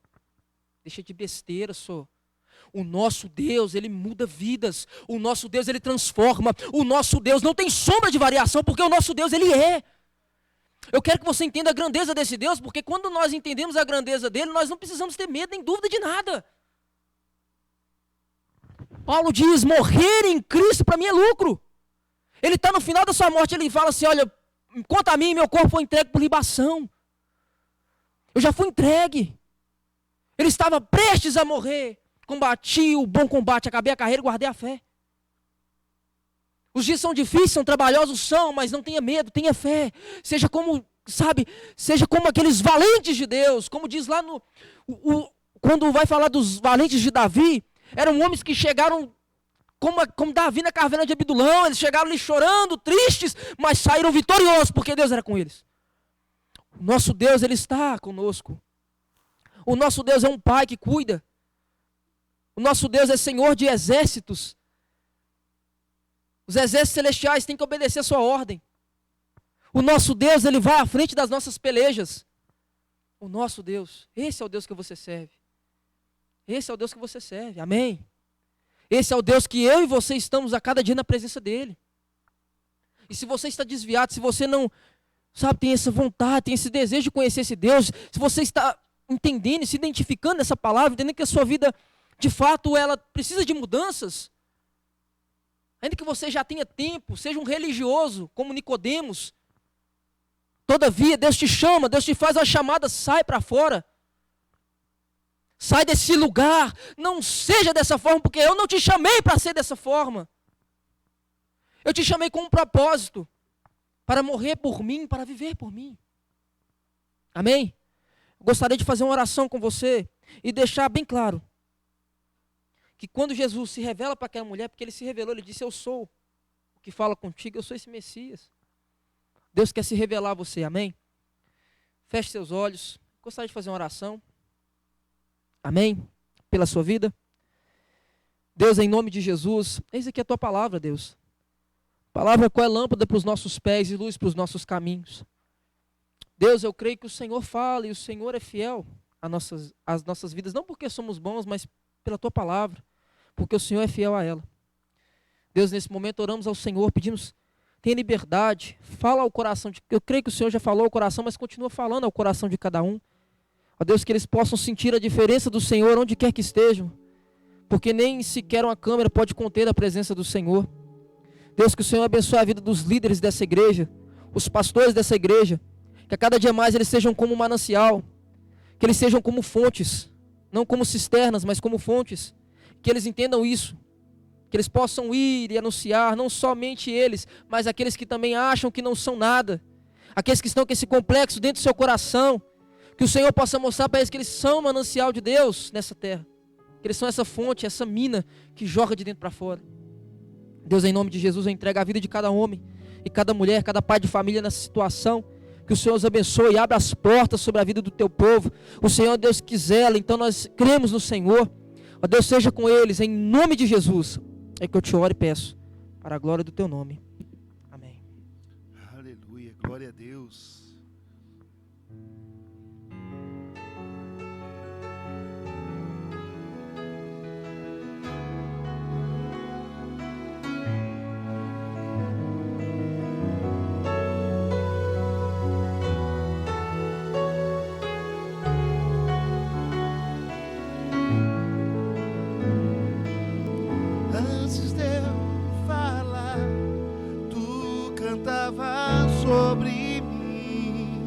Deixa de besteira, só. O nosso Deus, Ele muda vidas. O nosso Deus, Ele transforma. O nosso Deus não tem sombra de variação, porque o nosso Deus, Ele é. Eu quero que você entenda a grandeza desse Deus, porque quando nós entendemos a grandeza dele, nós não precisamos ter medo nem dúvida de nada. Paulo diz, morrer em Cristo para mim é lucro. Ele está no final da sua morte, ele fala assim, olha, quanto a mim, meu corpo foi entregue por libação. Eu já fui entregue. Ele estava prestes a morrer. Combati o bom combate, acabei a carreira e guardei a fé. Os dias são difíceis, são trabalhosos, são, mas não tenha medo, tenha fé. Seja como, sabe, seja como aqueles valentes de Deus, como diz lá no... quando vai falar dos valentes de Davi, eram homens que chegaram como Davi na caverna de Abidulão, eles chegaram ali chorando, tristes, mas saíram vitoriosos, porque Deus era com eles. O nosso Deus, Ele está conosco. O nosso Deus é um Pai que cuida. O nosso Deus é Senhor de exércitos. Os exércitos celestiais têm que obedecer a sua ordem. O nosso Deus, Ele vai à frente das nossas pelejas. O nosso Deus, esse é o Deus que você serve. Esse é o Deus que você serve, amém? Esse é o Deus que eu e você estamos a cada dia na presença dEle. E se você está desviado, se você não, sabe, tem essa vontade, tem esse desejo de conhecer esse Deus, se você está entendendo, se identificando nessa palavra, entendendo que a sua vida, de fato, ela precisa de mudanças, ainda que você já tenha tempo, seja um religioso, como Nicodemos, todavia, Deus te chama, Deus te faz uma chamada, sai para fora. Sai desse lugar, não seja dessa forma, porque eu não te chamei para ser dessa forma. Eu te chamei com um propósito, para morrer por mim, para viver por mim. Amém? Eu gostaria de fazer uma oração com você e deixar bem claro que quando Jesus se revela para aquela mulher, porque Ele se revelou, Ele disse, eu sou o que fala contigo, eu sou esse Messias. Deus quer se revelar a você, amém? Feche seus olhos, gostaria de fazer uma oração. Amém? Pela sua vida. Deus, em nome de Jesus, eis aqui a tua palavra, Deus. Palavra qual é lâmpada para os nossos pés e luz para os nossos caminhos. Deus, eu creio que o Senhor fala e o Senhor é fiel às nossas vidas, não porque somos bons, mas pela tua palavra, porque o Senhor é fiel a ela. Deus, nesse momento oramos ao Senhor, pedimos, tenha liberdade, fala ao coração, eu creio que o Senhor já falou ao coração, mas continua falando ao coração de cada um. Ó Deus, que eles possam sentir a diferença do Senhor onde quer que estejam, porque nem sequer uma câmera pode conter a presença do Senhor. Deus, que o Senhor abençoe a vida dos líderes dessa igreja, os pastores dessa igreja, que a cada dia mais eles sejam como um manancial, que eles sejam como fontes, não como cisternas, mas como fontes, que eles entendam isso, que eles possam ir e anunciar, não somente eles, mas aqueles que também acham que não são nada, aqueles que estão com esse complexo dentro do seu coração, que o Senhor possa mostrar para eles que eles são o manancial de Deus nessa terra. Que eles são essa fonte, essa mina que joga de dentro para fora. Deus, em nome de Jesus, eu entrego a vida de cada homem e cada mulher, cada pai de família nessa situação. Que o Senhor os abençoe e abra as portas sobre a vida do teu povo. O Senhor, Deus, quiser, então nós cremos no Senhor. Ó Deus, seja com eles, em nome de Jesus. É que eu te oro e peço, para a glória do teu nome. Amém. Aleluia, glória a Deus. Antes de eu falar, tu cantava sobre mim.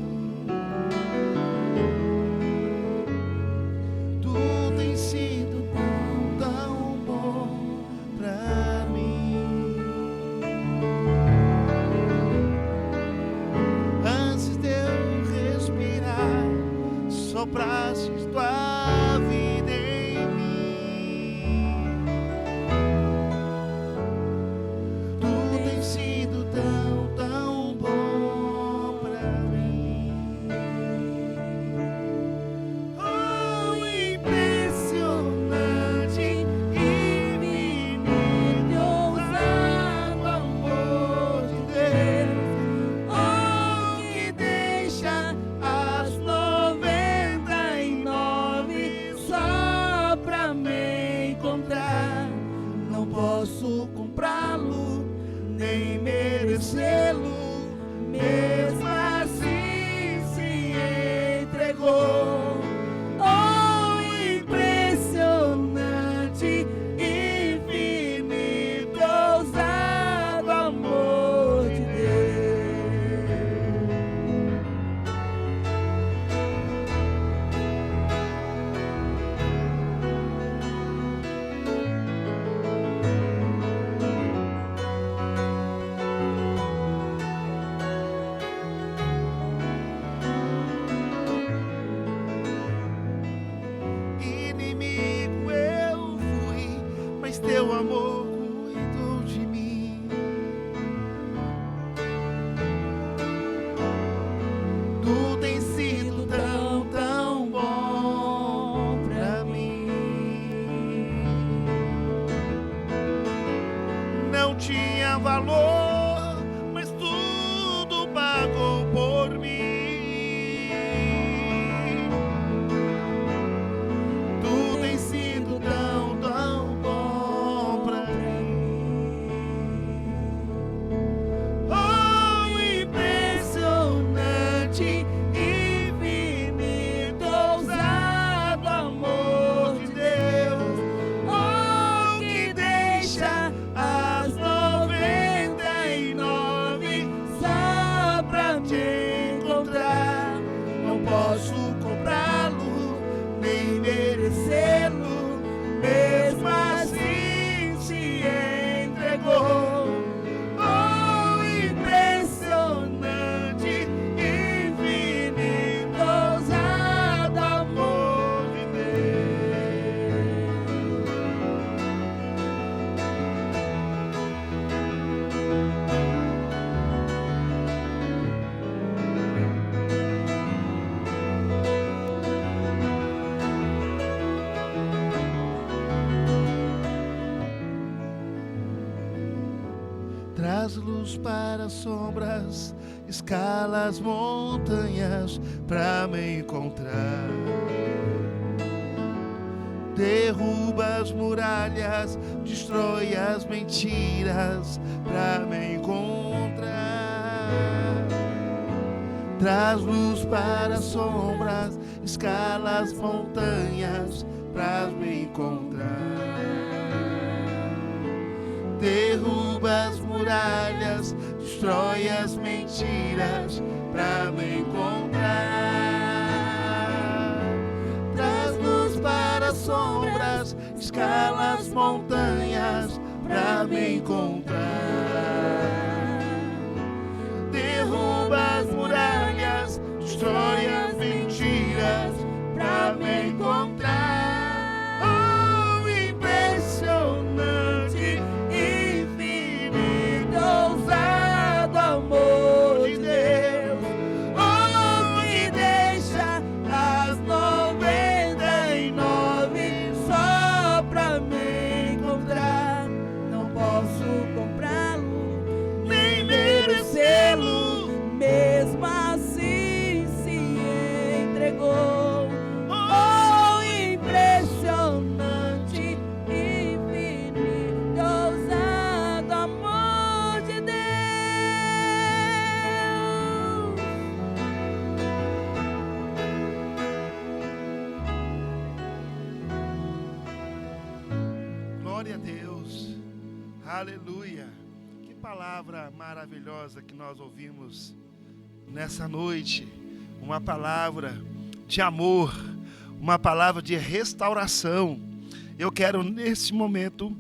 Tu tens sido tão bom pra mim. Antes de eu respirar, soprastes tua vida em mim. Tu tens sido tão bom pra mim. Oh, impressionante, infinito, ousado amor de Deus. Oh, que deixa as 99 valor, mas tudo pagou por mim. Tu tem sido tão, tão bom pra mim. Oh, impressionante, infinito, ousado amor de Deus. Oh, que deixa as 99 só pra te encontrar. Não posso comprá-lo, nem merecê-lo, mesmo assim se entregou. Oh, impressionante, infinito, ousado amor de Deus. Traz luz para as sombras, escala as montanhas pra me encontrar. Derruba as muralhas, destrói as mentiras pra me encontrar. Traz luz para as sombras, escala as montanhas pra me encontrar. Derruba as muralhas, destrói as mentiras pra me encontrar. Traz luz para as sombras, escala as montanhas pra me encontrar. Derruba as muralhas, destrói as mentiras pra me encontrar. Oh, impressionante, infinito, ousado amor de Deus. Oh, que deixa as 99 só pra me encontrar. Não posso comprá-lo, nem merecê-lo, mesmo assim se entregou. Oh, impressionante, infinito, ousado amor de Deus. Glória a Deus, aleluia. Que palavra maravilhosa que nós ouvimos nessa noite. Uma palavra de amor, uma palavra de restauração. Eu quero nesse momento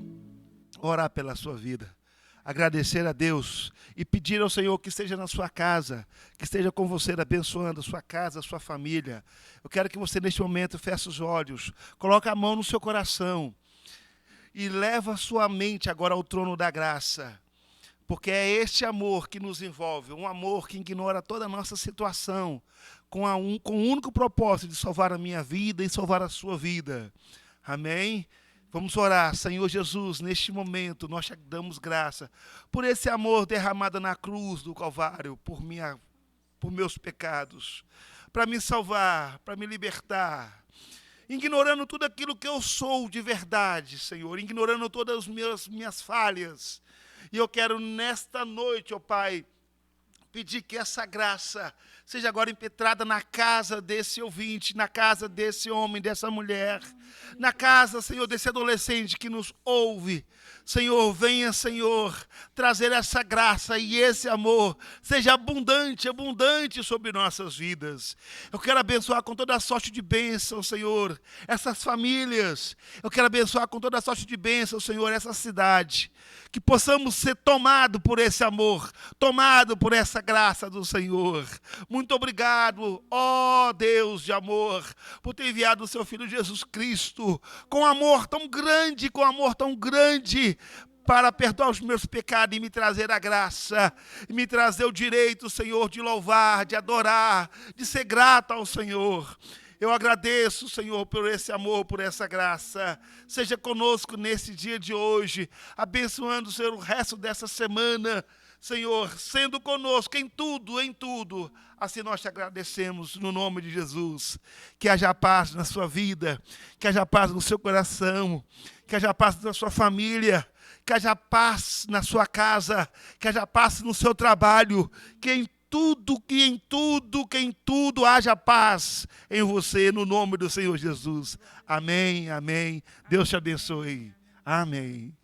orar pela sua vida, agradecer a Deus e pedir ao Senhor que esteja na sua casa, que esteja com você abençoando a sua casa, a sua família. Eu quero que você neste momento feche os olhos, coloque a mão no seu coração e leva a sua mente agora ao trono da graça. Porque é este amor que nos envolve, um amor que ignora toda a nossa situação, com o único propósito de salvar a minha vida e salvar a sua vida. Amém? Vamos orar. Senhor Jesus, neste momento nós te damos graça por esse amor derramado na cruz do Calvário, por meus pecados, para me salvar, para me libertar. Ignorando tudo aquilo que eu sou de verdade, Senhor, ignorando todas as minhas falhas. E eu quero nesta noite, ó Pai, pedir que essa graça seja agora impetrada na casa desse ouvinte, na casa desse homem, dessa mulher, na casa, Senhor, desse adolescente que nos ouve. Senhor, venha, Senhor, trazer essa graça e esse amor seja abundante, abundante sobre nossas vidas. Eu quero abençoar com toda a sorte de bênção, Senhor, essas famílias. Eu quero abençoar com toda a sorte de bênção, Senhor, essa cidade. Que possamos ser tomados por esse amor, tomados por essa graça do Senhor. Muito obrigado, ó Deus de amor, por ter enviado o seu Filho Jesus Cristo, com amor tão grande, para perdoar os meus pecados e me trazer a graça, e me trazer o direito, Senhor, de louvar, de adorar, de ser grato ao Senhor. Eu agradeço, Senhor, por esse amor, por essa graça. Seja conosco nesse dia de hoje, abençoando, Senhor, o resto dessa semana. Senhor, sendo conosco em tudo, assim nós te agradecemos no nome de Jesus. Que haja paz na sua vida, que haja paz no seu coração, que haja paz na sua família, que haja paz na sua casa, que haja paz no seu trabalho, que em tudo haja paz em você, no nome do Senhor Jesus. Amém, amém. Deus te abençoe. Amém.